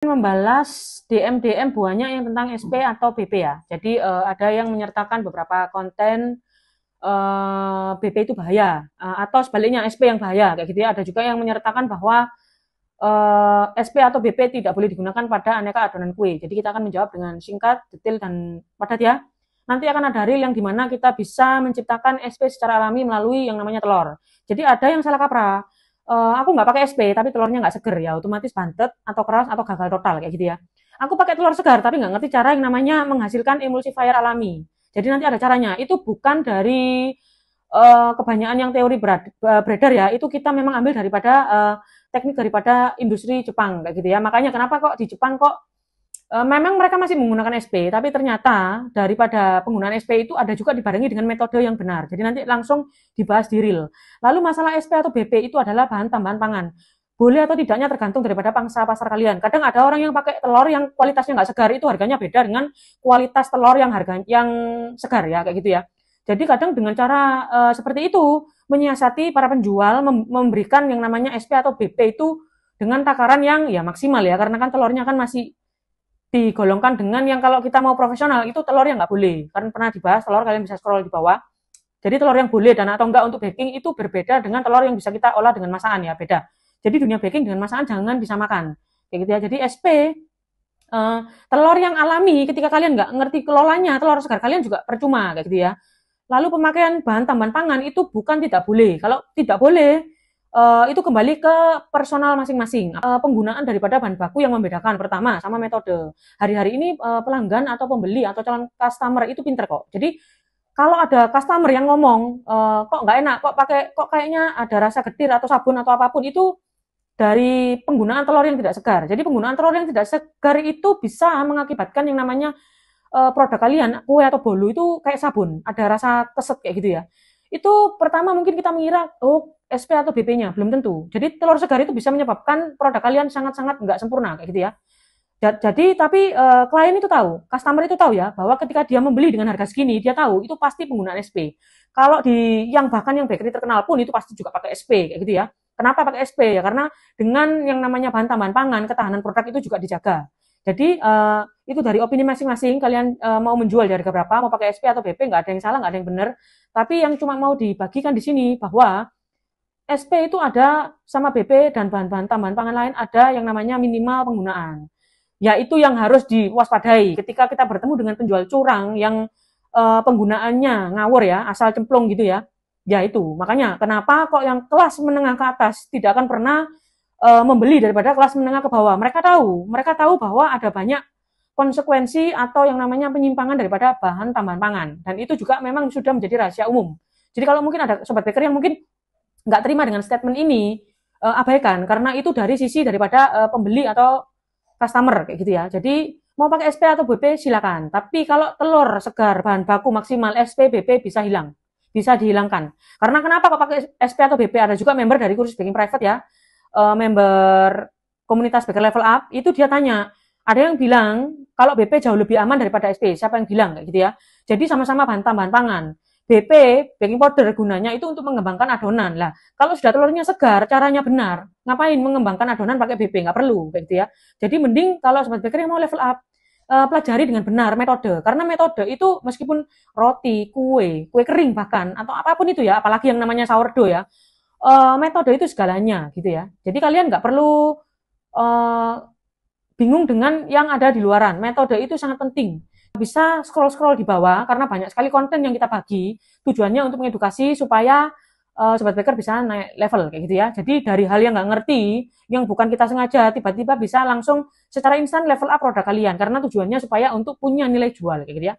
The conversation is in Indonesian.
Membalas DM-DM banyak yang tentang SP atau BP ya. Jadi ada yang menyertakan beberapa konten BP itu bahaya, atau sebaliknya SP yang bahaya kayak gitu ya. Ada juga yang menyertakan bahwa SP atau BP tidak boleh digunakan pada aneka adonan kue. Jadi kita akan menjawab dengan singkat, detail, dan padat ya. Nanti akan ada reel yang dimana kita bisa menciptakan SP secara alami melalui yang namanya telur. Jadi ada yang salah kaprah. Aku nggak pakai SP tapi telurnya nggak seger ya, otomatis bantet atau keras atau gagal total kayak gitu ya. Aku pakai telur segar tapi nggak ngerti cara yang namanya menghasilkan emulsifier alami. Jadi nanti ada caranya. Itu bukan dari kebanyakan yang teori beredar ya. Itu kita memang ambil daripada teknik daripada industri Jepang kayak gitu ya. Makanya kenapa kok di Jepang kok memang mereka masih menggunakan SP, tapi ternyata daripada penggunaan SP itu ada juga dibarengi dengan metode yang benar. Jadi nanti langsung dibahas di real. Lalu masalah SP atau BP itu adalah bahan tambahan pangan. Boleh atau tidaknya tergantung daripada pangsa pasar kalian. Kadang ada orang yang pakai telur yang kualitasnya nggak segar, itu harganya beda dengan kualitas telur yang segar ya, kayak gitu ya. Jadi kadang dengan cara seperti itu menyiasati para penjual memberikan yang namanya SP atau BP itu dengan takaran yang ya maksimal ya, karena kan telurnya kan masih digolongkan dengan yang kalau kita mau profesional itu telur yang nggak boleh. Kan pernah dibahas telur, kalian bisa scroll di bawah. Jadi telur yang boleh dan atau enggak untuk baking itu berbeda dengan telur yang bisa kita olah dengan masakan ya, beda. Jadi dunia baking dengan masakan jangan disamakan. Kayak gitu ya. Jadi SP telur yang alami ketika kalian nggak ngerti kelolanya, telur segar kalian juga percuma kayak gitu ya. Lalu pemakaian bahan tambahan pangan itu bukan tidak boleh. Kalau tidak boleh, itu kembali ke personal masing-masing. Penggunaan daripada bahan baku yang membedakan pertama sama metode. Hari-hari ini pelanggan atau pembeli atau calon customer itu pinter kok. Jadi kalau ada customer yang ngomong kok nggak enak, kok kayaknya ada rasa getir atau sabun atau apapun, itu dari penggunaan telur yang tidak segar. Jadi penggunaan telur yang tidak segar itu bisa mengakibatkan yang namanya produk kalian, kue atau bolu itu kayak sabun, ada rasa keset kayak gitu ya. Itu pertama mungkin kita mengira, oh SP atau BP-nya, belum tentu. Jadi telur segar itu bisa menyebabkan produk kalian sangat-sangat nggak sempurna kayak gitu ya. Jadi tapi klien itu tahu, customer itu tahu ya, bahwa ketika dia membeli dengan harga segini, dia tahu itu pasti penggunaan SP. Kalau di bahkan yang bakery terkenal pun itu pasti juga pakai SP kayak gitu ya. Kenapa pakai SP ya? Karena dengan yang namanya bahan tambahan pangan, ketahanan produk itu juga dijaga. Jadi itu dari opini masing-masing, kalian mau menjual di harga berapa, mau pakai SP atau BP, nggak ada yang salah, nggak ada yang benar. Tapi yang cuma mau dibagikan di sini bahwa SP itu ada sama BP dan bahan-bahan tambahan pangan lain ada yang namanya minimal penggunaan. Ya itu yang harus diwaspadai ketika kita bertemu dengan penjual curang yang penggunaannya ngawur ya, asal cemplung gitu ya. Ya itu, makanya kenapa kok yang kelas menengah ke atas tidak akan pernah membeli daripada kelas menengah ke bawah. Mereka tahu bahwa ada banyak konsekuensi atau yang namanya penyimpangan daripada bahan tambahan pangan. Dan itu juga memang sudah menjadi rahasia umum. Jadi kalau mungkin ada sobat baker yang mungkin nggak terima dengan statement ini, abaikan, karena itu dari sisi daripada pembeli atau customer kayak gitu ya. Jadi mau pakai SP atau BP silakan. Tapi kalau telur segar bahan baku maksimal SP BP bisa hilang, bisa dihilangkan. Karena kenapa kok pakai SP atau BP? Ada juga member dari kursus baking private ya, member komunitas baker level up, itu dia tanya, ada yang bilang kalau BP jauh lebih aman daripada SP. Siapa yang bilang kayak gitu ya? Jadi sama-sama bahan tambahan pangan. BP, baking powder, gunanya itu untuk mengembangkan adonan. Lah, kalau sudah telurnya segar, caranya benar, ngapain mengembangkan adonan pakai BP? Nggak perlu, kayak gitu ya. Jadi mending kalau sobat baker yang mau level up, pelajari dengan benar metode. Karena metode itu meskipun roti, kue kering bahkan, atau apapun itu ya, apalagi yang namanya sourdough ya, metode itu segalanya gitu ya. Jadi kalian nggak perlu bingung dengan yang ada di luaran. Metode itu sangat penting. Bisa scroll-scroll di bawah karena banyak sekali konten yang kita bagi. Tujuannya untuk mengedukasi supaya sobat baker bisa naik level kayak gitu ya. Jadi dari hal yang nggak ngerti, yang bukan kita sengaja, tiba-tiba bisa langsung secara instan level up produk kalian karena tujuannya supaya untuk punya nilai jual kayak gitu ya.